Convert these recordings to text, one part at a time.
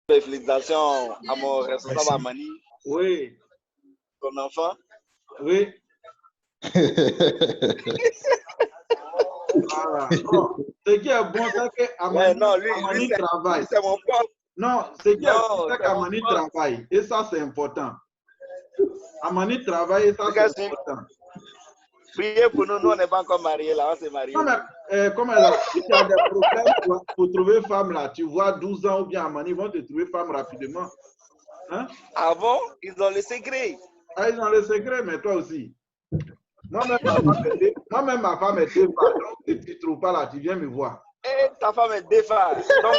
Félicitations à mon responsable Amani. Oui. Ton enfant. Oui. Voilà. Bon, ce qui est bon, c'est qu'Amani travaille. C'est mon pote. Non, ce qui est bon, c'est qu'Amani travaille. Et ça, c'est important. Amani travaille et ça, c'est important. Priez pour nous, nous, on n'est pas encore mariés, là, on s'est mariés. Non, mais comment là, si tu as des problèmes pour trouver femme, là, tu vois 12 ans ou bien Amani, ils vont te trouver femme rapidement. Hein? Ah bon? Ils ont le secret. Ah, ils ont le secret, mais toi aussi. Moi-même, ma femme est deux fois. Donc, si tu ne trouves pas là, tu viens me voir. Et ta femme est défait. Donc,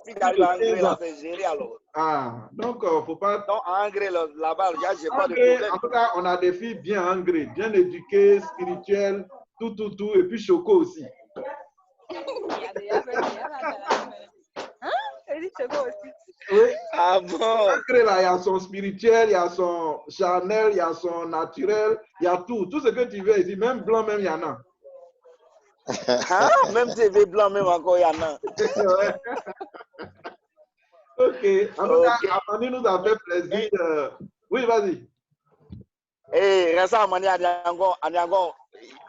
si tu arrives à Angré, là, c'est géré alors. Ah, donc, il ne faut pas. Donc, à Angré, là-bas, j'ai pas de problème. En tout cas, on a des filles bien Angré, bien éduquées, spirituelles, tout. Et puis Choco aussi. Oui. Ah bon? Angré, là, il y a son spirituel, il y a son charnel, il y a son naturel, il y a tout. Tout ce que tu veux ici, même blanc, même il y en a. Hein? Même TV blanc, même encore, il y en a. Ok. En tout cas, Amani nous a fait plaisir. Oui, vas-y. Eh, reste à Amani, Aniangon,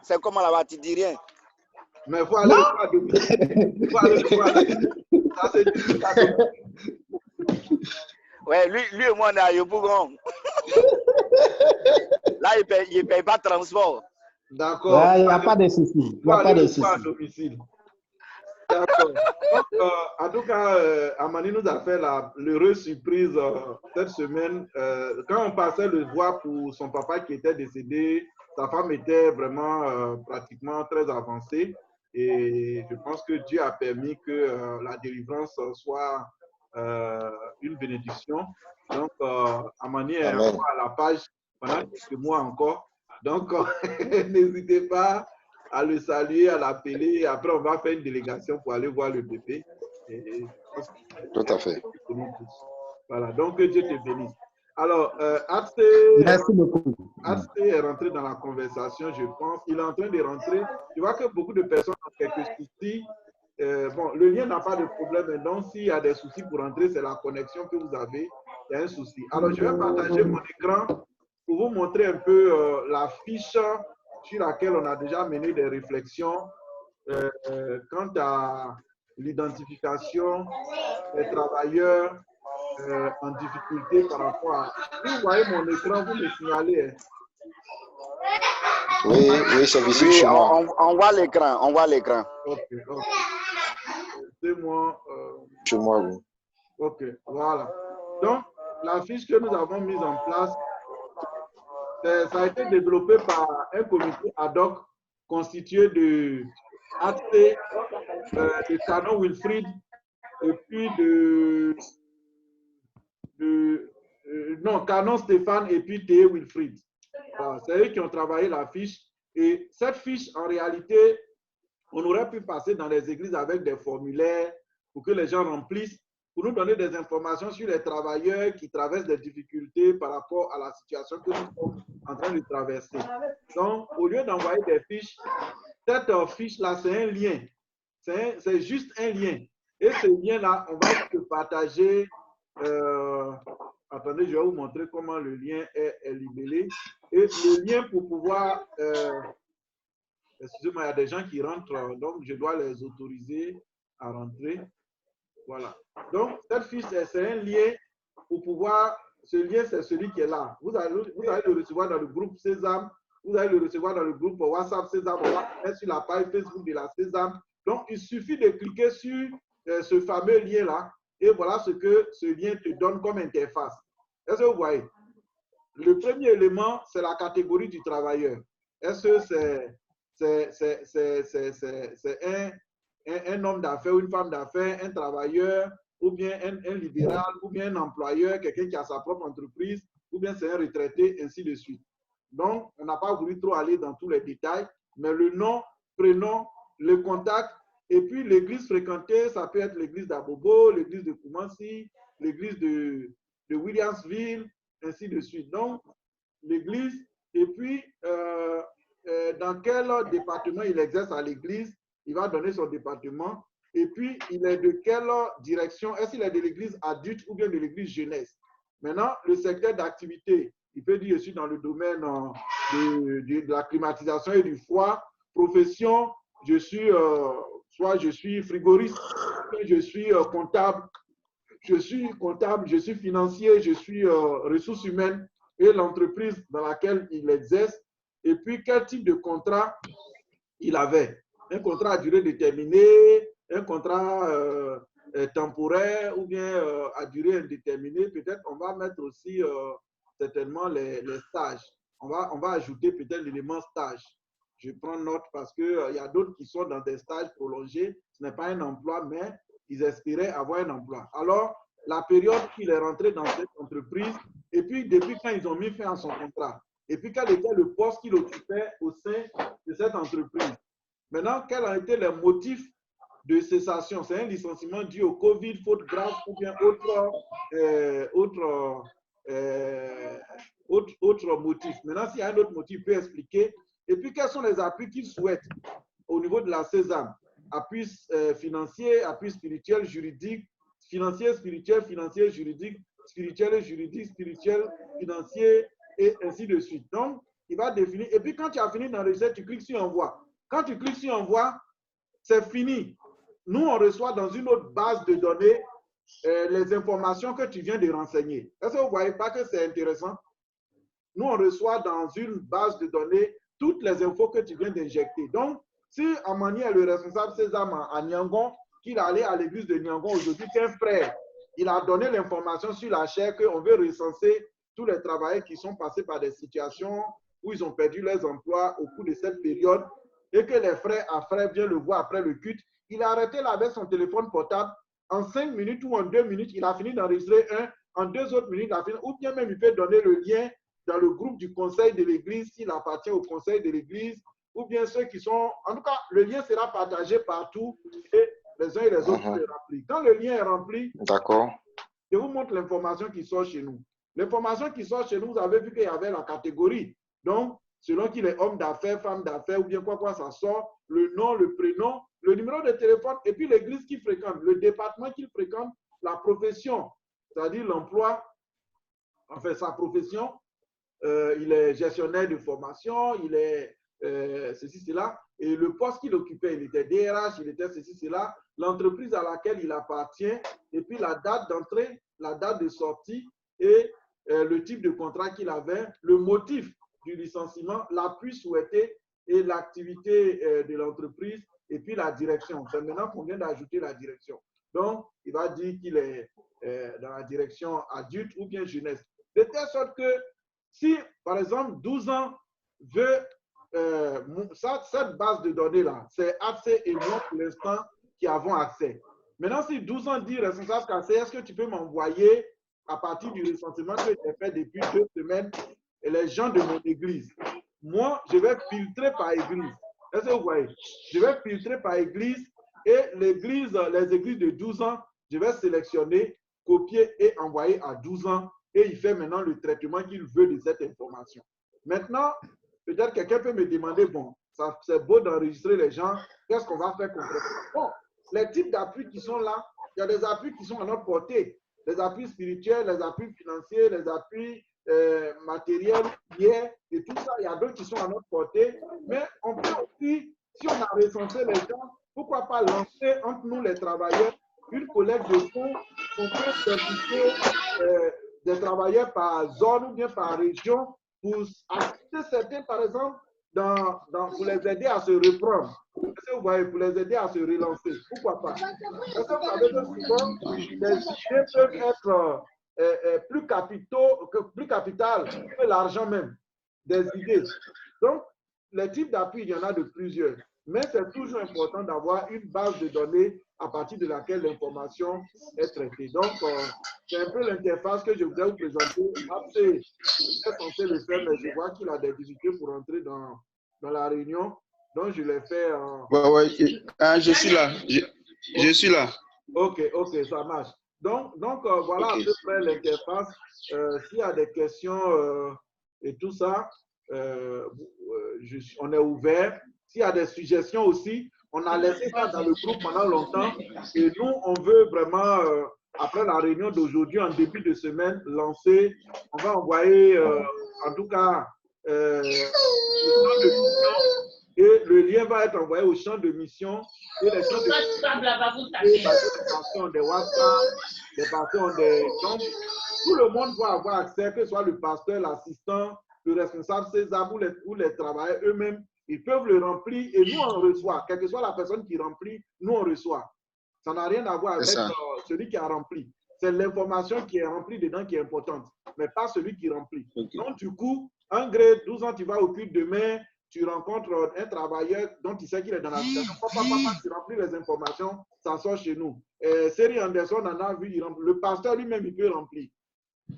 c'est comment là-bas, tu dis rien. Mais il faut aller le voir domicile. Il faut aller le voir domicile. Ça, c'est du Ouais, lui et moi, on est à Yopougon. Là, il ne paye pas de transport. D'accord. Il n'y a pas de souci. Il n'y a pas de souci. D'accord. Donc, en tout cas, Amani nous a fait l'heureuse surprise cette semaine. Quand on passait le voir pour son papa qui était décédé, sa femme était vraiment pratiquement très avancée. Et je pense que Dieu a permis que la délivrance soit une bénédiction. Donc, Amani est encore à la page pendant quelques mois encore. Donc, n'hésitez pas à le saluer, à l'appeler. Après, on va faire une délégation pour aller voir le bébé. Tout à fait. Voilà, donc que Dieu te bénisse. Alors, merci beaucoup. Atse est rentré dans la conversation, je pense. Il est en train de rentrer. Tu vois que beaucoup de personnes ont quelques soucis. Bon, le lien n'a pas de problème, mais donc s'il y a des soucis pour rentrer, c'est la connexion que vous avez. Il y a un souci. Alors, je vais partager mon écran pour vous montrer un peu la fiche sur laquelle on a déjà mené des réflexions quant à l'identification des travailleurs en difficulté par rapport à... Vous voyez mon écran, vous me signalez. Oui, c'est visible chez moi. On voit l'écran, on voit l'écran. Ok. C'est moi. Chez moi, oui. Ok, voilà. Donc, la fiche que nous avons mise en place, ça a été développé par un comité ad hoc constitué de Atse, de Canon Wilfried et puis Canon Stéphane et puis Théé Wilfried. Voilà, c'est eux qui ont travaillé la fiche. Et cette fiche, en réalité, on aurait pu passer dans les églises avec des formulaires pour que les gens remplissent, pour nous donner des informations sur les travailleurs qui traversent des difficultés par rapport à la situation que nous sommes en train de traverser. Donc, au lieu d'envoyer des fiches, cette fiche-là, c'est un lien. C'est juste un lien. Et ce lien-là, on va le partager. Attendez, je vais vous montrer comment le lien est libellé. Et le lien pour pouvoir... excusez-moi, il y a des gens qui rentrent, donc je dois les autoriser à rentrer. Voilà. Donc, cette fiche, c'est un lien pour pouvoir... Ce lien, c'est celui qui est là. Vous allez le recevoir dans le groupe Sésame. Vous allez le recevoir dans le groupe WhatsApp Sésame. On va le mettre sur la page Facebook de la Sésame. Donc, il suffit de cliquer sur ce fameux lien-là. Et voilà ce que ce lien te donne comme interface. Est-ce que vous voyez? Le premier élément, c'est la catégorie du travailleur. Est-ce que c'est un homme d'affaires ou une femme d'affaires, un travailleur, ou bien un libéral, ou bien un employeur, quelqu'un qui a sa propre entreprise, ou bien c'est un retraité, ainsi de suite. Donc, on n'a pas voulu trop aller dans tous les détails, mais le nom, prénom, le contact, et puis l'église fréquentée, ça peut être l'église d'Abobo, l'église de Koumansi, l'église de Williamsville, ainsi de suite. Donc, l'église, et puis dans quel département il exerce à l'église, il va donner son département, et puis il est de quelle direction? Est-ce qu'il est de l'église adulte ou bien de l'église jeunesse? Maintenant, le secteur d'activité, il peut dire je suis dans le domaine de la climatisation et du froid. Profession, je suis, soit je suis frigoriste, je suis comptable, je suis financier, je suis ressources humaines et l'entreprise dans laquelle il exerce. Et puis, quel type de contrat il avait? Un contrat à durée déterminée, un contrat temporaire ou bien à durée indéterminée. Peut-être on va mettre aussi certainement les stages. On va ajouter peut-être l'élément stage. Je prends note parce qu'il y a d'autres qui sont dans des stages prolongés. Ce n'est pas un emploi, mais ils espéraient avoir un emploi. Alors, la période qu'il est rentré dans cette entreprise, et puis depuis quand ils ont mis fin à son contrat, et puis quel était le poste qu'il occupait au sein de cette entreprise. Maintenant, quels ont été les motifs de cessation? C'est un licenciement dû au Covid, faute grave ou bien autre motif. Maintenant, s'il y a un autre motif, il peut expliquer. Et puis, quels sont les appuis qu'il souhaite au niveau de la Sésame? Appui financier, appui spirituel, juridique, financier, spirituel, financier, juridique, spirituel, juridique, spirituel, financier, et ainsi de suite. Donc, il va définir. Et puis, quand tu as fini d'enregistrer, tu cliques sur Envoi. Quand tu cliques sur Envoi, c'est fini. Nous, on reçoit dans une autre base de données les informations que tu viens de renseigner. Est-ce que vous ne voyez pas que c'est intéressant? Nous, on reçoit dans une base de données toutes les infos que tu viens d'injecter. Donc, si Amani est le responsable Sésame à Niangon, qu'il est allé à l'église de Niangon aujourd'hui, qu'un frère, il a donné l'information sur la chaire qu'on veut recenser tous les travailleurs qui sont passés par des situations où ils ont perdu leurs emplois au cours de cette période et que les frères à frères viennent le voir après le culte. Il a arrêté là avec son téléphone portable. En 5 minutes ou en 2 minutes, il a fini d'enregistrer un. En 2 autres minutes, il a fini. Ou bien même, il peut donner le lien dans le groupe du conseil de l'église s'il appartient au conseil de l'église. Ou bien ceux qui sont... En tout cas, le lien sera partagé partout et les uns et les autres le remplissent. Quand le lien est rempli, je vous montre l'information qui sort chez nous. L'information qui sort chez nous, vous avez vu qu'il y avait la catégorie. Donc, selon qu'il est homme d'affaires, femme d'affaires, ou bien quoi, ça sort, le nom, le prénom, le numéro de téléphone, et puis l'église qu'il fréquente, le département qu'il fréquente, la profession, c'est-à-dire l'emploi, enfin sa profession, il est gestionnaire de formation, il est ceci, cela, et le poste qu'il occupait, il était DRH, il était ceci, cela, l'entreprise à laquelle il appartient, et puis la date d'entrée, la date de sortie, et le type de contrat qu'il avait, le motif du licenciement, l'appui souhaité et l'activité de l'entreprise et puis la direction. C'est maintenant qu'on vient d'ajouter la direction. Donc, il va dire qu'il est dans la direction adulte ou bien jeunesse. De telle sorte que si, par exemple, 12 ans veut, cette base de données-là, c'est accès et moi pour l'instant qui avons accès. Maintenant, si 12 ans dit responsable cassé, est-ce que tu peux m'envoyer à partir du recensement que j'ai fait depuis 2 semaines et les gens de mon église? Moi, je vais filtrer par église. Est-ce que vous voyez? Je vais filtrer par église et les églises de 12 ans, je vais sélectionner, copier et envoyer à 12 ans et il fait maintenant le traitement qu'il veut de cette information. Maintenant, peut-être quelqu'un peut me demander, bon, c'est beau d'enregistrer les gens, qu'est-ce qu'on va faire concrètement? Bon, les types d'appuis qui sont là, il y a des appuis qui sont à notre portée. Les appuis spirituels, les appuis financiers, les appuis matériels, et tout ça, il y a d'autres qui sont à notre portée. Mais on peut aussi, si on a recensé les gens, pourquoi pas lancer entre nous les travailleurs une collecte de fonds qu'on peut certifier des travailleurs par zone ou bien par région pour assister certains, par exemple, pour les aider à se reprendre. Est-ce que vous voyez, pour les aider à se relancer? Pourquoi pas? Parce que vous savez que souvent, les idées peuvent être plus capitales que l'argent même, des idées. Donc, les types d'appui, il y en a de plusieurs. Mais c'est toujours important d'avoir une base de données à partir de laquelle l'information est traitée. Donc, c'est un peu l'interface que je voudrais vous présenter. Après, j'étais censé le faire, mais je vois qu'il a des difficultés pour entrer dans la réunion. Donc, je l'ai fait en... je suis là. Je suis là. OK, ça marche. Donc voilà à peu près l'interface. S'il y a des questions et tout ça, on est ouvert. S'il y a des suggestions aussi, On a laissé ça dans le groupe pendant longtemps et nous, on veut vraiment, après la réunion d'aujourd'hui, en début de semaine, lancer, on va envoyer, en tout cas, le champ de mission et le lien va être envoyé au champ de mission et les champs de mission, des WhatsApp, des personnes, donc, tout le monde va avoir accès, que ce soit le pasteur, l'assistant, le responsable César ou les travailleurs eux-mêmes. Ils peuvent le remplir et nous, on reçoit. Quelle que soit la personne qui remplit, nous, on reçoit. Ça n'a rien à voir avec celui qui a rempli. C'est l'information qui est remplie dedans qui est importante, mais pas celui qui remplit. Okay. Donc, du coup, un gré, 12 ans, tu vas au culte demain, tu rencontres un travailleur dont tu sais qu'il est dans la situation. Papa, tu remplis les informations, ça sort chez nous. Seri Anderson en a vu, le pasteur lui-même, il peut remplir.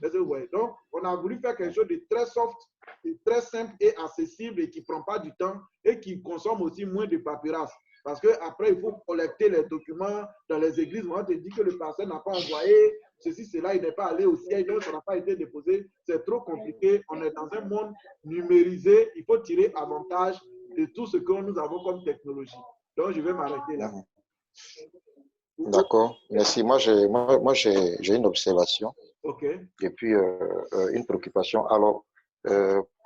Ouais. Donc, on a voulu faire quelque chose de très soft, de très simple et accessible et qui ne prend pas du temps et qui consomme aussi moins de papyrus. Parce qu'après, il faut collecter les documents dans les églises. Moi, on te dit que le pasteur n'a pas envoyé ceci, cela, il n'est pas allé au siège, donc ça n'a pas été déposé. C'est trop compliqué. On est dans un monde numérisé. Il faut tirer avantage de tout ce que nous avons comme technologie. Donc, je vais m'arrêter là. D'accord, merci. Moi, j'ai une observation. OK. Et puis, une préoccupation. Alors,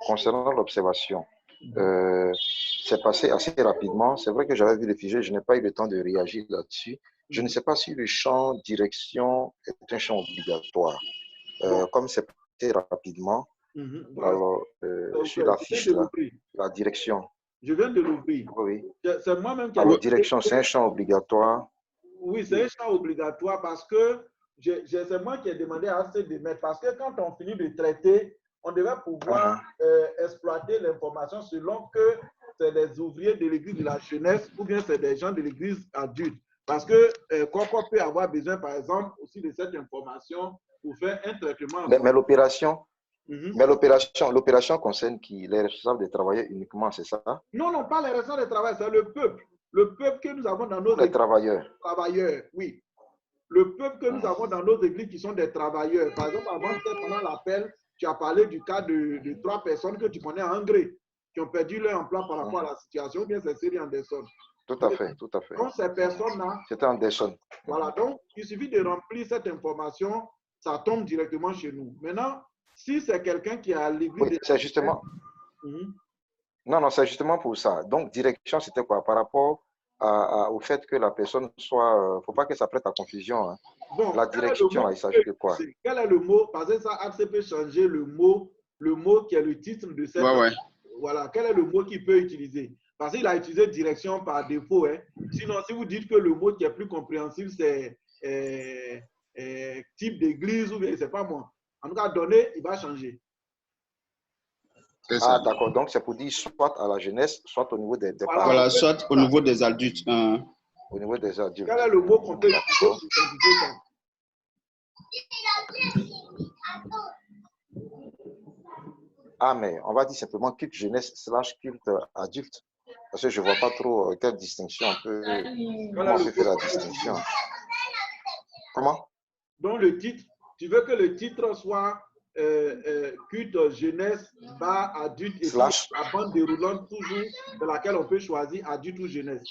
concernant l'observation, c'est passé assez rapidement. C'est vrai que j'avais vu le fichier, je n'ai pas eu le temps de réagir là-dessus. Je ne sais pas si le champ direction est un champ obligatoire. Comme c'est passé rapidement, alors, sur la fiche, la direction. Je viens de l'ouvrir. Oui. C'est moi-même qui ai... Alors, direction, c'est un champ obligatoire. Oui, c'est un champ obligatoire parce que c'est moi qui ai demandé à AC de mettre. Parce que quand on finit de traiter, on devait pouvoir exploiter l'information selon que c'est des ouvriers de l'église de la jeunesse ou bien c'est des gens de l'église adulte. Parce que Coco peut avoir besoin, par exemple, aussi de cette information pour faire un traitement. Mais l'opération, l'opération concerne qui? Les responsables des travailleurs uniquement, c'est ça? Non, non, pas les responsables des travailleurs, c'est le peuple. Le peuple que nous avons dans nos églises. Les travailleurs. Travailleurs, oui. Le peuple que nous avons dans nos églises qui sont des travailleurs. Par exemple, avant, pendant l'appel, tu as parlé du cas de 3 personnes que tu connais en Hongrie qui ont perdu leur emploi par rapport à la situation, ou bien c'est Seri Anderson. Tout à fait, tout à fait. Donc, ces personnes-là... C'était Anderson. Voilà, donc, il suffit de remplir cette information, ça tombe directement chez nous. Maintenant, si c'est quelqu'un qui a l'église... Oui, c'est justement... Non, non, c'est justement pour ça. Donc, direction, c'était quoi? Par rapport au fait que la personne soit... Il ne faut pas que ça prête à confusion. Hein. Bon, la direction, il s'agit de quoi? Quel est le mot? Parce que ça, Accès peut changer le mot qui est le titre de cette... Voilà, quel est le mot qu'il peut utiliser? Parce qu'il a utilisé direction par défaut. Hein. Sinon, si vous dites que le mot qui est plus compréhensible, c'est type d'église ou bien, je ne sais pas moi. En tout cas, donné, il va changer. Ah, d'accord. Donc, c'est pour dire soit à la jeunesse, soit au niveau des parents. Voilà, soit au niveau des adultes. Au niveau des adultes. Quel est le mot qu'on peut utiliser pour identifier ça? Ah, mais on va dire simplement culte jeunesse / culte adulte. Parce que je ne vois pas trop quelle distinction on peut... Comment on peut faire la distinction? Comment? Donc, le titre, tu veux que le titre soit culte jeunesse / adulte et la bande déroulante toujours de laquelle on peut choisir adulte ou jeunesse.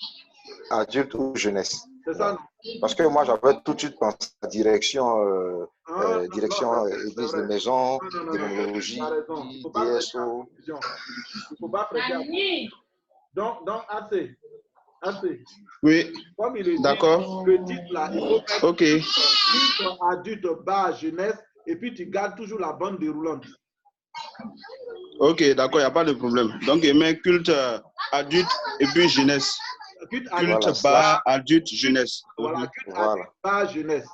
Adulte ou jeunesse. C'est ça, non? Parce que moi, j'avais tout de suite pensé à la direction, direction église de maison, démonologie, DSO. Il ne faut pas prêter attention. Donc, assez. Oui. Comme il est dit, d'accord. le titre là, il faut faire culte adulte / jeunesse et puis tu gardes toujours la bande déroulante. Ok, d'accord, il n'y a pas de problème. Donc, il met culte adulte et puis jeunesse. Culte adulte jeunesse. Voilà, culte adulte / jeunesse.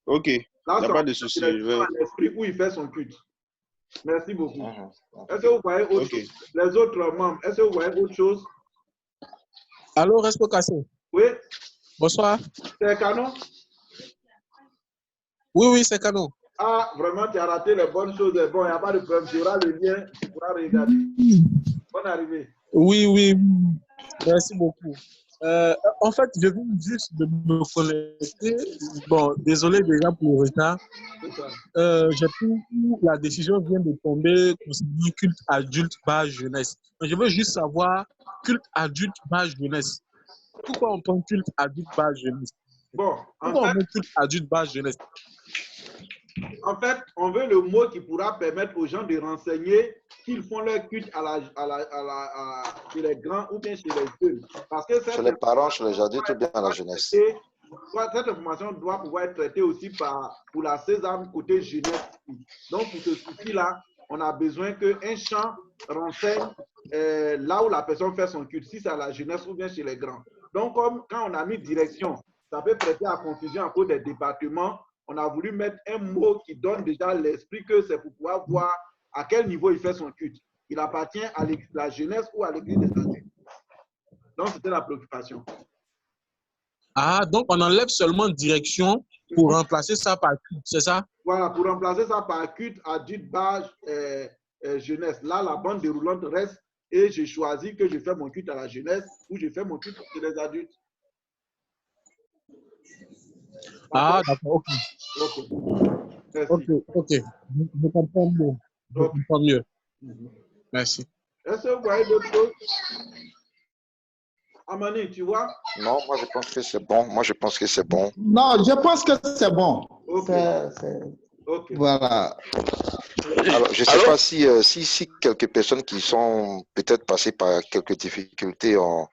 Ok, il n'y a pas de souci. L'esprit où il fait son culte. Merci beaucoup. Est-ce que vous voyez autre chose? Les autres membres, est-ce que vous voyez autre chose? Allô, Respo Kassé. Oui. Bonsoir. C'est Canon? Oui, c'est Canon. Ah, vraiment, tu as raté les bonnes choses. Bon, il n'y a pas de problème. Tu auras le lien, tu pourras regarder. Bonne arrivée. Oui. Merci beaucoup. En fait, je viens juste de me connecter. Bon, désolé déjà pour le retard. J'ai pris la décision vient de tomber concernant culte adulte / jeunesse. Je veux juste savoir culte adulte / jeunesse. pourquoi on prend culte adulte base jeunesse? Bon, Pourquoi on met culte adulte base jeunesse? en fait, on veut le mot qui pourra permettre aux gens de renseigner qu'ils font leur culte chez les grands ou bien chez les jeunes. Parce que Chez les parents, chez les adultes ou bien à la jeunesse. Cette information doit pouvoir être traitée aussi pour la sésame côté jeunesse. Donc, pour ce souci-là, on a besoin qu'un champ renseigne là où la personne fait son culte, si c'est à la jeunesse ou bien chez les grands. Donc, comme quand on a mis direction, ça peut prêter à confusion à cause des départements. On a voulu mettre un mot qui donne déjà l'esprit que c'est pour pouvoir voir à quel niveau il fait son culte. Il appartient à la jeunesse ou à l'église des adultes. Donc, c'était la préoccupation. Ah, donc on enlève seulement direction pour remplacer ça par culte, c'est ça? Voilà, pour remplacer ça par culte adulte, base, jeunesse. Là, la bande déroulante reste et j'ai choisi que je fais mon culte à la jeunesse ou je fais mon culte chez les adultes. Ah, d'accord, ok. Ok. Je comprends mieux. Je comprends mieux. Merci. Est-ce que vous voyez d'autres choses? Amani, tu vois? Non, moi je pense que c'est bon. Moi je pense que c'est bon. Non, je pense que c'est bon. Okay. Voilà. Alors, je ne sais pas si quelques personnes qui sont peut-être passées par quelques difficultés ont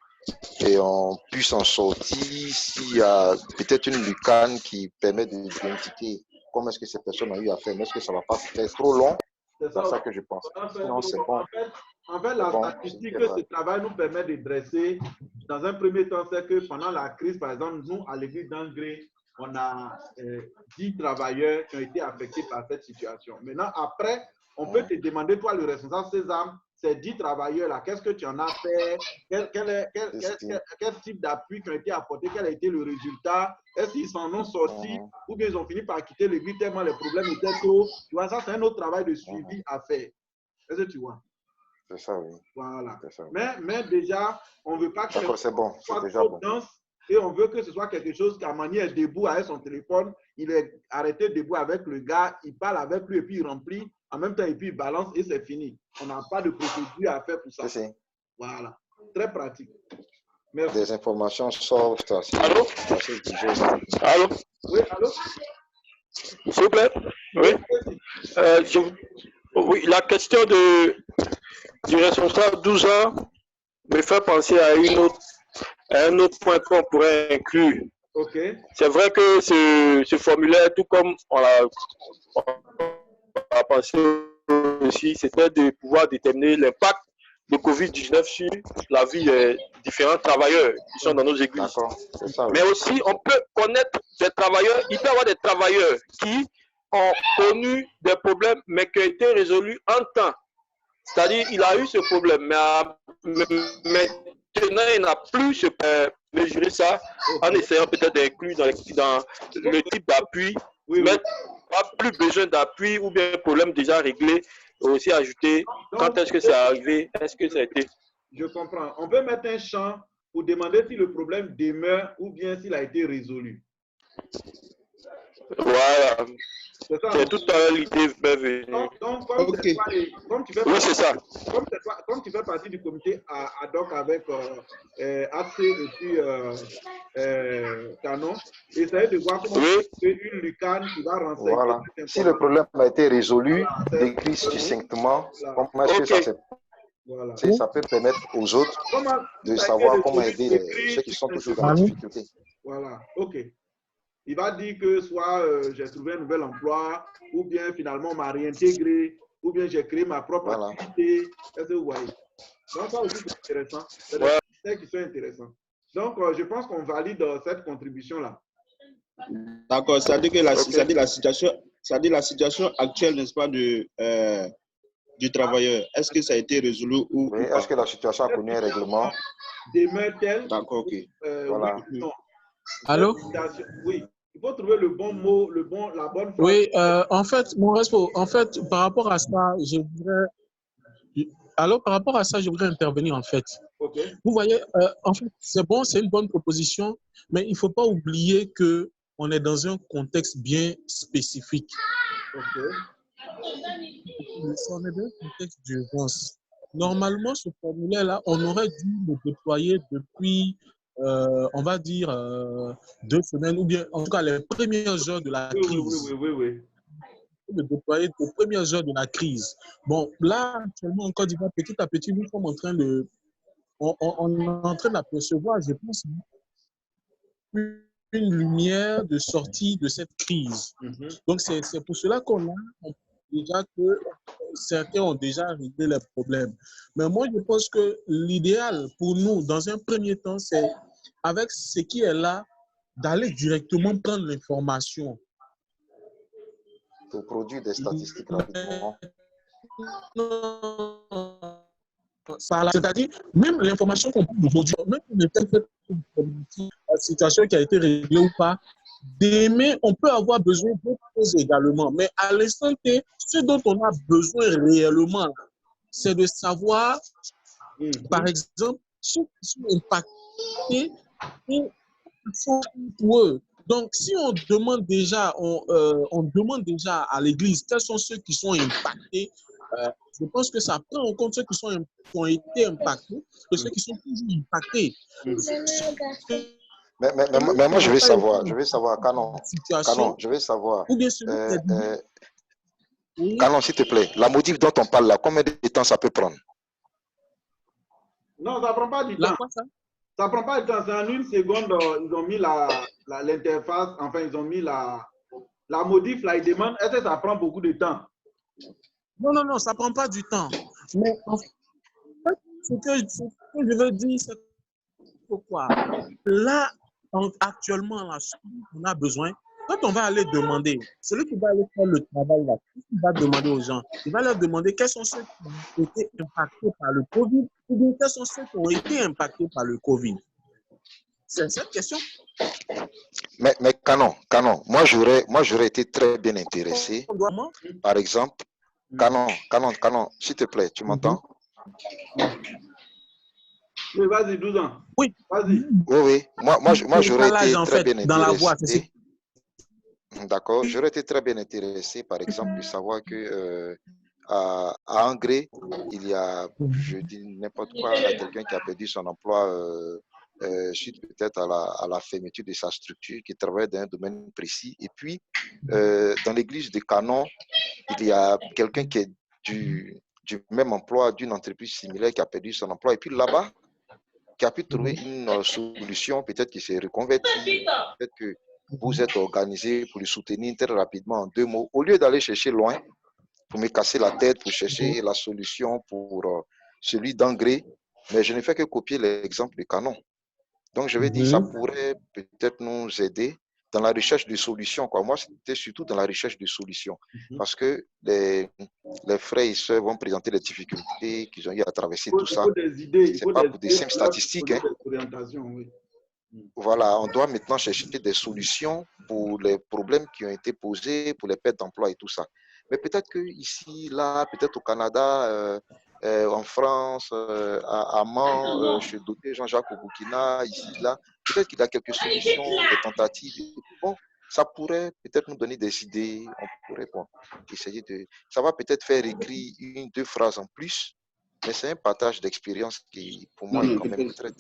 pu s'en sortir, s'il y a peut-être une lucane qui permet d'identifier comment est-ce que ces personnes ont eu à faire. Mais est-ce que ça ne va pas faire trop long? C'est ça que je pense. Sinon, c'est bon. En fait, la statistique que ce travail nous permet de dresser, dans un premier temps, c'est que pendant la crise, par exemple, nous, à l'église d'Angré, on a 10 travailleurs qui ont été affectés par cette situation. Maintenant, après, on peut te demander, toi, le responsable Sésame, ces 10 travailleurs-là, qu'est-ce que tu en as fait? Quel type d'appui qui ont été apportés? Quel a été le résultat? Est-ce qu'ils s'en ont sortis? Ou bien ils ont fini par quitter l'église tellement les problèmes étaient trop? Tu vois, ça, c'est un autre travail de suivi à faire. Est-ce que tu vois? C'est ça, oui. Voilà. Ça, oui. Mais déjà, on ne veut pas que ce soit trop dense et on veut que ce soit quelque chose qu'Amani est debout avec son téléphone, il est arrêté debout avec le gars, il parle avec lui et puis il remplit en même temps et puis il balance et c'est fini. On n'a pas de procédure à faire pour ça. Voilà. Très pratique. Merci. Des informations soft. Allô? Allô? Oui, allô? S'il vous plaît? Oui. Oui, la question du responsable 12 ans me fait penser à un autre point qu'on pourrait inclure. Okay. C'est vrai que ce formulaire, tout comme on l'a pensé aussi, c'était de pouvoir déterminer l'impact de Covid-19 sur la vie des différents travailleurs qui sont dans nos églises. Ça, oui. Mais aussi, on peut connaître des travailleurs, il peut y avoir des travailleurs qui ont connu des problèmes, mais qui ont été résolus en temps. C'est-à-dire, il a eu ce problème, mais maintenant, il n'a plus se mesurer ça en essayant peut-être d'inclure dans le type d'appui, mais pas plus besoin d'appui ou bien problème déjà réglé, aussi ajouter quand est-ce que c'est arrivé, est-ce que ça a été. Je comprends. On peut mettre un champ pour demander si le problème demeure ou bien s'il a été résolu. Voilà. C'est tout à l'idée venue. Donc comme tu fais partie du comité ad hoc avec AC et puis Canon, essayez de voir comment une lucane qui va renseigner. Voilà. Si le problème a été résolu, décrit succinctement, comment est-ce que ça s'est passé, ça peut permettre aux autres de savoir comment aider ceux qui sont toujours dans la difficulté. Voilà, ok. Il va dire que soit j'ai trouvé un nouvel emploi, ou bien finalement on m'a réintégré, ou bien j'ai créé ma propre activité. Est-ce que vous voyez? Donc ça aussi c'est intéressant. C'est des choses qui sont intéressants. Donc je pense qu'on valide cette contribution-là. D'accord, ça dit que la situation actuelle, n'est-ce pas, du travailleur. Est-ce que ça a été résolu ou oui, est-ce que la situation a connu un règlement? Demeure-t-elle? D'accord, ok. Voilà. Oui, non. Allô? Oui. Il faut trouver le bon mot, la bonne phrase. Oui, en fait, mon respect, par rapport à ça, je voudrais intervenir, en fait. Okay. Vous voyez, en fait, c'est bon, c'est une bonne proposition, mais il ne faut pas oublier qu'on est dans un contexte bien spécifique. Okay. On est dans un contexte d'urgence. Normalement, ce formulaire-là, on aurait dû le déployer depuis on va dire, 2 semaines, ou bien en tout cas les premières heures de la crise. Oui. De déployer aux premières heures de la crise. Bon, là, actuellement, en Côte d'Ivoire, petit à petit, nous sommes en train de... On est en train d'apercevoir, je pense, une lumière de sortie de cette crise. Donc, c'est pour cela qu'on a déjà que certains ont déjà réglé les problèmes. Mais moi, je pense que l'idéal pour nous, dans un premier temps, c'est avec ce qui est là, d'aller directement prendre l'information. Pour produire des statistiques rapidement. C'est-à-dire, même l'information qu'on peut aujourd'hui, même la situation qui a été réglée ou pas, demain, on peut avoir besoin d'autres choses également. Mais à l'instant T, ce dont on a besoin réellement, c'est de savoir, par exemple, ceux qui sont impactés et sont pour eux. Donc, si on demande déjà, on demande déjà à l'Église quels sont ceux qui sont impactés, je pense que ça prend en compte ceux qui ont été impactés et ceux qui sont toujours impactés. Mais moi, je veux savoir, Canon, je veux savoir. Ou bien Canon, s'il te plaît, la modif dont on parle là, combien de temps ça peut prendre? Non, ça ne prend pas du temps. Ça ne prend pas du temps. C'est en 1 seconde, ils ont mis l'interface, enfin, ils ont mis la modif, là, ils demandent, est-ce que ça prend beaucoup de temps? Non, ça ne prend pas du temps. Mais en fait, ce que je veux dire, c'est pourquoi. Là, actuellement, là, ce qu'on a besoin, quand on va aller demander, celui qui va aller faire le travail là, il va demander aux gens, il va leur demander quels sont ceux qui ont été impactés par le Covid ou bien quels sont ceux qui ont été impactés par le Covid. C'est cette question. Mais Canon, moi j'aurais été très bien intéressé. Par exemple, Canon, s'il te plaît, tu m'entends? Oui, vas-y, 12 ans. Oui. Vas-y. Oui. Moi j'aurais été très bien intéressé. Dans la voie, c'est d'accord, j'aurais été très bien intéressé, par exemple, de savoir que à Angré, il y a, je dis n'importe quoi, quelqu'un qui a perdu son emploi suite peut-être à la fermeture de sa structure, qui travaille dans un domaine précis. Et puis, dans l'église de Canon, il y a quelqu'un qui est du même emploi, d'une entreprise similaire, qui a perdu son emploi. Et puis là-bas, qui a pu trouver une solution, peut-être qu'il s'est reconverti, peut-être que vous êtes organisé pour le soutenir très rapidement en 2 mots. Au lieu d'aller chercher loin, pour me casser la tête, pour chercher la solution pour celui d'Angré, mais je ne fais que copier l'exemple de Canon. Donc, je vais dire, ça pourrait peut-être nous aider dans la recherche de solutions, quoi. Moi, c'était surtout dans la recherche de solutions. Parce que les frères et sœurs vont présenter les difficultés qu'ils ont eu à traverser, tout ça. Ce n'est pas pour des simples statistiques. Voilà, on doit maintenant chercher des solutions pour les problèmes qui ont été posés, pour les pertes d'emploi et tout ça. Mais peut-être qu'ici, là, peut-être au Canada, en France, à Mans, chez Doté, Jean-Jacques au Burkina, ici, là, peut-être qu'il y a quelques solutions, des tentatives. Bon, ça pourrait peut-être nous donner des idées. On pourrait essayer de... Ça va peut-être faire écrire 1 ou 2 phrases en plus, mais c'est un partage d'expérience qui, pour moi, est quand même très.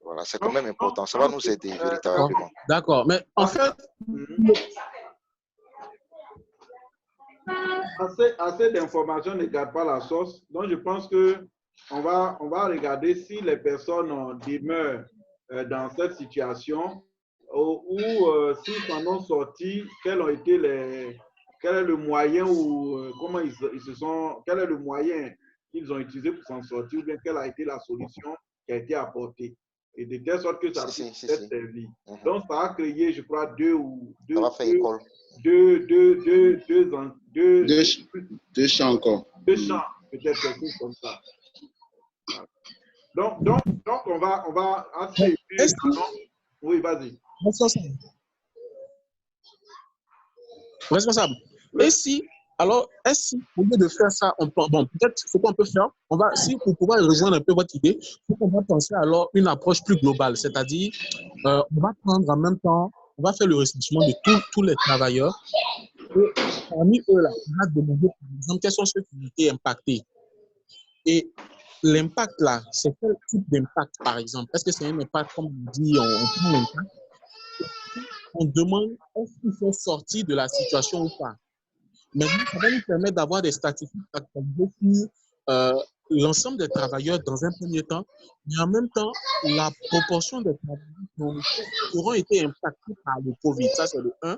Voilà, c'est quand même important. Ça va nous aider véritablement. D'accord, mais en fait... Assez d'informations ne gardent pas la sauce. Donc, je pense qu'on va regarder si les personnes demeurent dans cette situation ou s'ils en ont sorti, quel est le moyen ou comment quel est le moyen qu'ils ont utilisé pour s'en sortir ou bien quelle a été la solution qui a été apportée. Et de telle sorte que ça puisse être servi. Donc, ça a créé, je crois, deux champs encore. 2 champs, peut-être quelque chose comme ça. Donc on va assez. Oui, vas-y. Responsable. Et si, alors, est-ce qu'au lieu de faire ça, peut-être ce qu'on peut faire, pour pouvoir rejoindre un peu votre idée, on va penser alors une approche plus globale, c'est-à-dire, on va prendre en même temps, on va faire le recensement de tous les travailleurs. Et parmi eux, là, on va demander, par exemple, quels sont ceux qui ont été impactés. Et l'impact là, c'est quel type d'impact par exemple? Est-ce que c'est un impact, comme on dit, on prend l'impact, on demande est-ce qu'il faut sortir de la situation ou pas? Maintenant, ça va nous permettre d'avoir des statistiques actualisées sur l'ensemble des travailleurs dans un premier temps, mais en même temps, la proportion des travailleurs qui auront été impactés par le Covid, ça c'est le 1,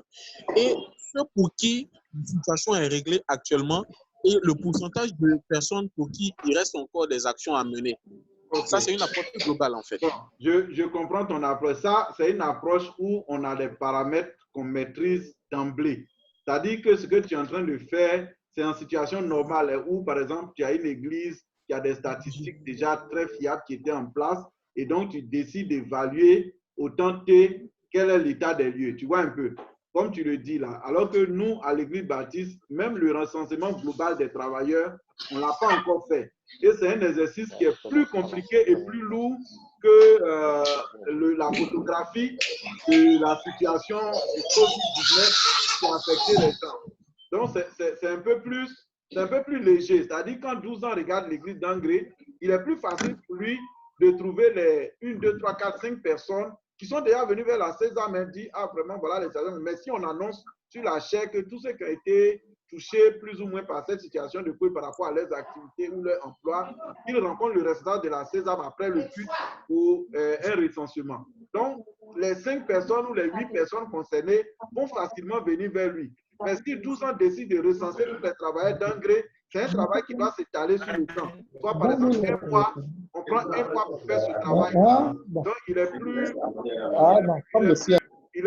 et ceux pour qui la situation est réglée actuellement, et le pourcentage de personnes pour qui il reste encore des actions à mener. Okay. Ça, c'est une approche globale, en fait. Bon, je comprends ton approche. Ça, c'est une approche où on a des paramètres qu'on maîtrise d'emblée. C'est-à-dire que ce que tu es en train de faire, c'est en situation normale où, par exemple, tu as une église qui a des statistiques déjà très fiables qui étaient en place et donc tu décides d'évaluer autant T quel est l'état des lieux. Tu vois un peu, comme tu le dis là. Alors que nous, à l'église baptiste, même le recensement global des travailleurs, on ne l'a pas encore fait. Et c'est un exercice qui est plus compliqué et plus lourd que la photographie de la situation du Covid-19 qui a affecté les gens. Donc, c'est un peu plus léger. C'est-à-dire, quand 12 ans regarde l'église d'Angré, il est plus facile pour lui de trouver les 1, 2, 3, 4, 5 personnes qui sont déjà venues vers la César et dit, ah, vraiment, voilà les César. Mais si on annonce sur la chair que tous ceux qui ont été touchés plus ou moins par cette situation de Covid par rapport à leurs activités ou leur emploi, ils rencontrent le résultat de la César après le culte ou un recensement. Donc, les 5 personnes ou les 8 personnes concernées vont facilement venir vers lui. Mais si 12 ans décident de recenser tous les travailleurs d'Angré, c'est un travail qui doit s'étaler sur le temps. Soit par exemple, un mois, on prend un mois pour faire ce travail. Donc, il est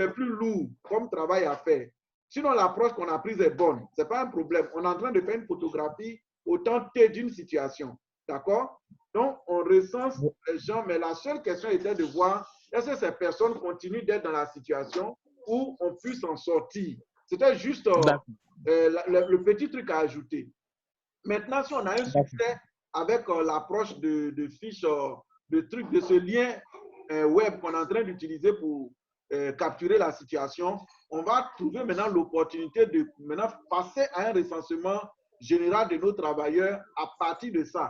plus lourd comme travail à faire. Sinon, l'approche qu'on a prise est bonne. Ce n'est pas un problème. On est en train de faire une photographie au temps T d'une situation. D'accord? Donc, on recense les gens, mais la seule question était de voir est-ce que ces personnes continuent d'être dans la situation où on puisse en sortir. C'était juste le petit truc à ajouter. Maintenant, si on a un succès avec l'approche de fiche, de truc, de ce lien web qu'on est en train d'utiliser pour capturer la situation, on va trouver maintenant l'opportunité de maintenant passer à un recensement général de nos travailleurs à partir de ça.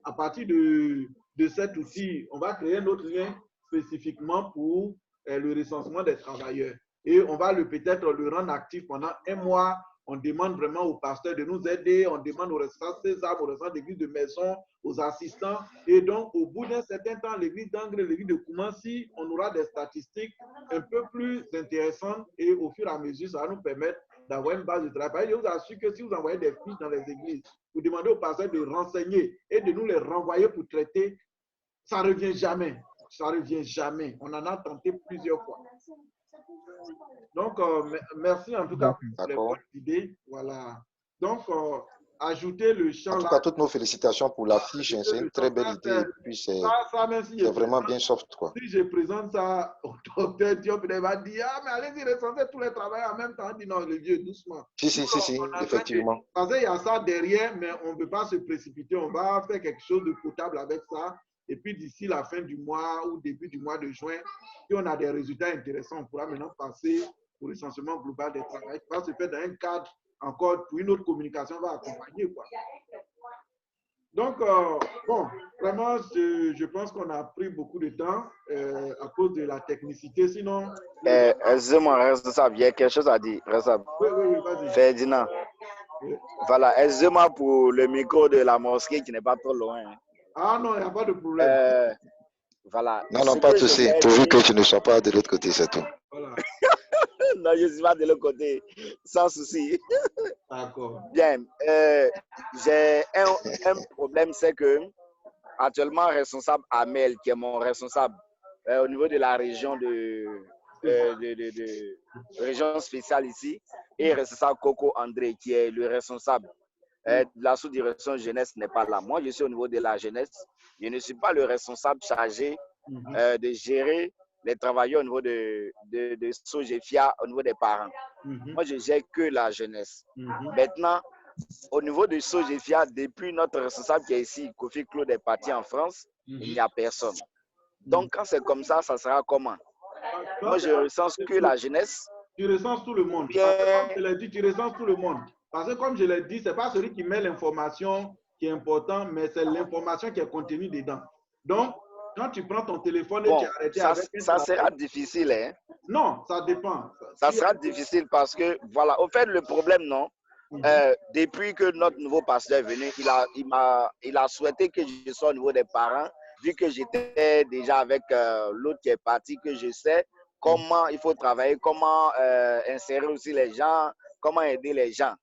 À partir de cet outil, on va créer un autre lien spécifiquement pour le recensement des travailleurs. Et on va peut-être le rendre actif pendant un mois. On demande vraiment aux pasteurs de nous aider. On demande aux restants César, aux restants d'église de maison, aux assistants. Et donc, au bout d'un certain temps, l'église d'Angré, l'église de Koumassi, on aura des statistiques un peu plus intéressantes. Et au fur et à mesure, ça va nous permettre d'avoir une base de travail. Je vous assure que si vous envoyez des fiches dans les églises, vous demandez aux pasteurs de renseigner et de nous les renvoyer pour traiter, ça ne revient jamais. Ça ne revient jamais. On en a tenté plusieurs fois. Donc, merci en tout cas pour les bonnes idées. Voilà. Donc, ajouter le champ. En tout cas, toutes nos félicitations pour l'affiche. C'est une très belle idée. Et puis, c'est vraiment bien soft, quoi. Si je présente ça au docteur Diop, il va dire ah, mais allez-y, recensez tous les travailleurs en même temps. On dit non, le vieux, doucement. Si, effectivement. Parce qu'il y a ça derrière, mais on ne peut pas se précipiter. On va faire quelque chose de potable avec ça. Et puis, d'ici la fin du mois ou début du mois de juin, si on a des résultats intéressants, on pourra maintenant passer au recensement global des travailleurs qui va se faire dans un cadre encore pour une autre communication, on va accompagner, quoi. Donc, bon, vraiment, je pense qu'on a pris beaucoup de temps à cause de la technicité. Sinon... Excusez-moi, responsable, il y a quelque chose à dire. Responsable. Oui, vas-y. Ferdinand. Oui. Voilà, excusez-moi pour le micro de la mosquée qui n'est pas trop loin. Ah non, il n'y a pas de problème. Voilà. Non, pas de souci. Pourvu que tu ne sois pas de l'autre côté, c'est tout. Voilà. Non, je ne suis pas de l'autre côté, sans souci. D'accord. Bien. J'ai un problème, c'est que actuellement, responsable Amel, qui est mon responsable au niveau de la région de région spéciale ici, et responsable Coco André, qui est le responsable de la sous-direction jeunesse, n'est pas là. Moi, je suis au niveau de la jeunesse. Je ne suis pas le responsable chargé de gérer les travailleurs au niveau de Sogefia, au niveau des parents. Moi, je gère que la jeunesse. Maintenant, au niveau de Sogefia, depuis notre responsable qui est ici, Kofi Claude, est parti en France, il n'y a personne. Donc, quand c'est comme ça, ça sera comment? Moi, je recense que la jeunesse. Tu recenses tout le monde. Comme je l'ai dit, tu recenses tout le monde. Parce que comme je l'ai dit, ce n'est pas celui qui met l'information qui est important, mais c'est l'information qui est contenue dedans. Donc, quand tu prends ton téléphone et Bon, tu es arrêté ça, avec ça sera difficile, hein? Non, ça dépend. Ça sera difficile parce que, voilà, au fait, le problème, non, depuis que notre nouveau pasteur est venu, il a souhaité que je sois au niveau des parents, vu que j'étais déjà avec l'autre qui est parti, que je sais comment il faut travailler, comment insérer aussi les gens, comment aider les gens.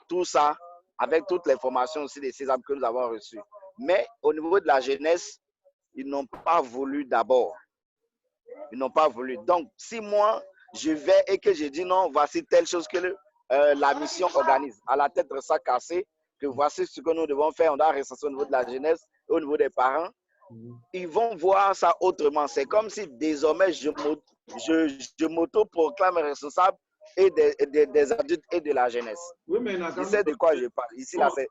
Tout ça, avec toutes les formations aussi des sésames que nous avons reçues. Mais au niveau de la jeunesse, ils n'ont pas voulu d'abord. Ils n'ont pas voulu. Donc, si moi, je vais et que je dis non, voici telle chose que la mission organise, à la tête de ça cassé, que voici ce que nous devons faire, on doit recenser au niveau de la jeunesse et au niveau des parents, ils vont voir ça autrement. C'est comme si désormais je m'auto-proclame responsable et des adultes et de la jeunesse. Oui, mais je sais de quoi je parle. Ici, là, c'est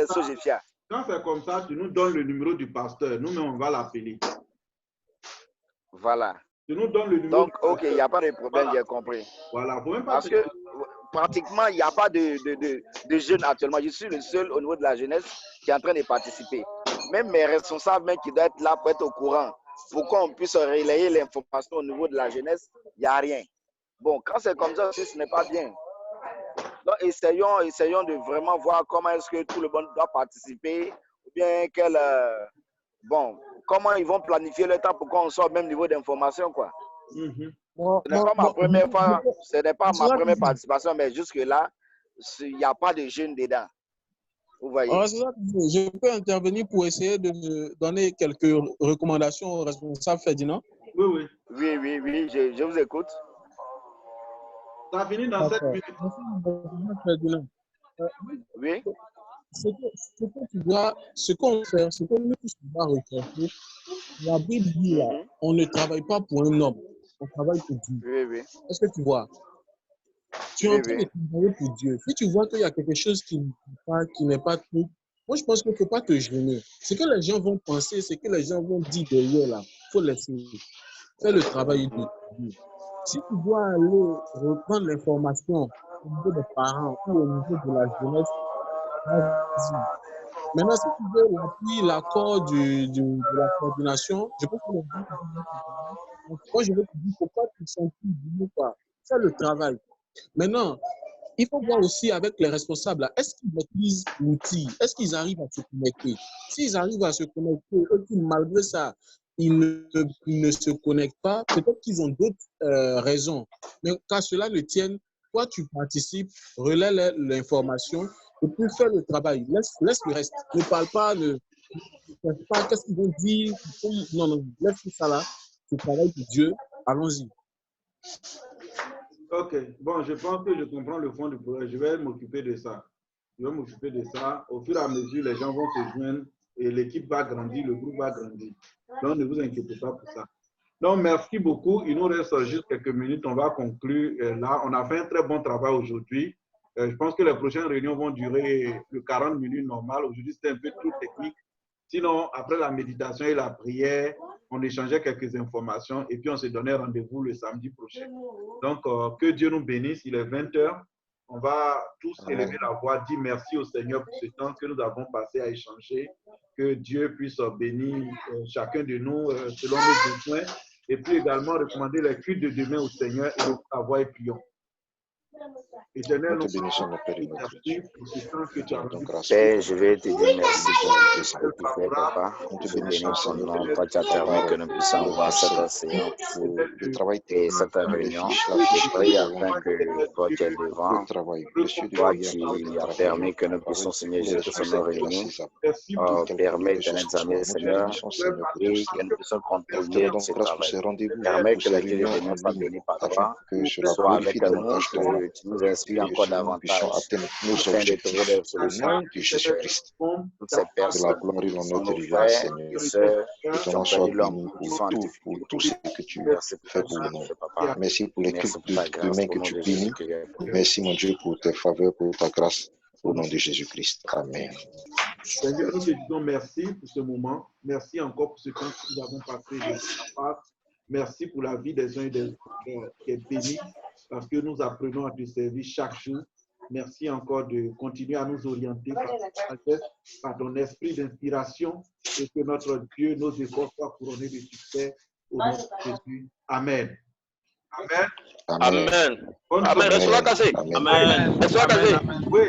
ce que j'ai fait. Quand c'est comme ça, tu nous donnes le numéro du pasteur. Nous, on va l'appeler. Voilà. Tu nous donnes le numéro. Donc, ok, il n'y a pas de problème, voilà. J'ai compris. Voilà. Parce que pratiquement, il n'y a pas de jeunes actuellement. Je suis le seul au niveau de la jeunesse qui est en train de participer. Même mes responsables même qui doivent être là pour être au courant, pour qu'on puisse relayer l'information au niveau de la jeunesse, il n'y a rien. Bon, quand c'est comme ça aussi, ce n'est pas bien. Donc, essayons de vraiment voir comment est-ce que tout le monde doit participer, ou bien comment ils vont planifier le temps pour qu'on soit au même niveau d'information, quoi. Ce n'est pas ma première fois, ce n'est pas ma première participation, mais jusque-là, il n'y a pas de jeunes dedans. Vous voyez? Je peux intervenir pour essayer de donner quelques recommandations aux responsables, Ferdinand? Oui. Oui, je vous écoute. Ça a fini dans 7 minutes. Oui. Ce qu'on fait, ce que nous tous doit rechercher, la Bible dit là, on ne travaille pas pour un homme, on travaille pour Dieu. Oui. Est-ce que tu vois? Tu es en train de travailler pour Dieu. Si tu vois qu'il y a quelque chose qui n'est pas tout, moi je pense qu'il ne faut pas te gêner. Ce que les gens vont penser, ce que les gens vont dire derrière là, il faut laisser. Fais le travail de Dieu. Si tu dois aller reprendre l'information au niveau des parents ou au niveau de la jeunesse, vas-y. Maintenant, si tu veux l'appui, l'accord de la coordination, je pense que moi, je vais te dire pourquoi tu sens plus du pas. Fais le travail. Maintenant, il faut voir aussi avec les responsables, est-ce qu'ils maîtrisent l'outil? Est-ce qu'ils arrivent à se connecter? S'ils arrivent à se connecter et que malgré ça, ils ne se connectent pas, peut-être qu'ils ont d'autres raisons. Mais quand cela ne tienne, toi, tu participes, relais l'information et puis fais le travail. Laisse le reste. Ne parle pas, ne sais pas qu'est-ce qu'ils vont dire. Non, laisse tout ça là. Tu travailles pour Dieu. Allons-y. Ok, bon, je pense que je comprends le fond du problème. Je vais m'occuper de ça. Au fur et à mesure, les gens vont se joindre et l'équipe va grandir, le groupe va grandir. Donc, ne vous inquiétez pas pour ça. Donc, merci beaucoup. Il nous reste juste quelques minutes. On va conclure là. On a fait un très bon travail aujourd'hui. Je pense que les prochaines réunions vont durer le 40 minutes normal. Aujourd'hui, c'était un peu trop technique. Sinon, après la méditation et la prière, on échangeait quelques informations et puis on se donnait rendez-vous le samedi prochain. Donc, que Dieu nous bénisse. Il est 20h. On va tous élever la voix, dire merci au Seigneur pour ce temps que nous avons passé à échanger. Que Dieu puisse bénir chacun de nous selon nos besoins. Et puis également recommander les cultes de demain au Seigneur et le savoir et prions. Éternel, nous te bénissons, notre Père et notre Dieu. Père, je vais te dire merci pour ce que tu fais, papa. Nous te bénissons, Seigneur. Toi, tu as permis que nous puissions voir cette séance et cette réunion. Je prie afin que toi qui es devant, toi qui as permis que nous puissions, Seigneur Jésus, que nous réunir, permet de nous amener, Seigneur, et que nous puissions contribuer à ce travail. Permet que la réunion soit bénie par toi, soit avec nous, que tu nous inspires encore davantage afin de trouver des solutions. Jésus-Christ. Toutes ces personnes, la gloire et l'honneur te frères Seigneur. et sœurs, Que ton nom soit béni pour tout ce que tu fais pour nous. Merci pour les cultes de demain que tu bénis. Merci, mon Dieu, pour tes faveurs, pour ta grâce. Au nom de Jésus-Christ. Amen. Seigneur, nous te disons merci pour ce moment. Merci encore pour ce temps que nous avons passé de ta part. Merci pour la vie des uns et des autres qui est bénie parce que nous apprenons à te servir chaque jour. Merci encore de continuer à nous orienter par ta sagesse, par ton esprit d'inspiration, et que notre Dieu, nos efforts soient couronnés de succès au nom de Jésus. Amen. Amen. Amen. Bonne Amen. soirée. Reste cassé. Amen. Reste cassé. Oui.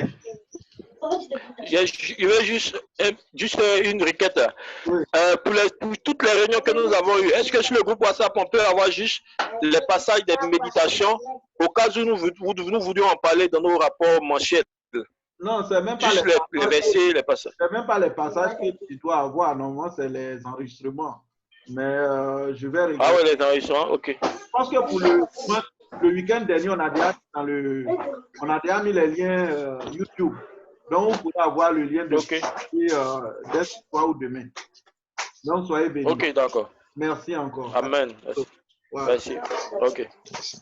Je veux juste une requête. Oui. Pour toutes les réunions que nous avons eues, est-ce que sur le groupe WhatsApp, on peut avoir juste les passages des méditations au cas où nous voulions en parler dans nos rapports mensuels? Non, c'est même pas Juste les versets, les passages. C'est même pas les passages que tu dois avoir. Normalement, c'est les enregistrements. Mais je vais regarder. Ah oui, les enregistrements, ok. Je pense que pour le week-end dernier, on a déjà mis les liens YouTube. Donc, vous pourrez avoir le lien de dès ce soir ou demain. Donc, soyez bénis. Ok, d'accord. Merci encore. Amen. Ouais. Merci. Ok. Merci.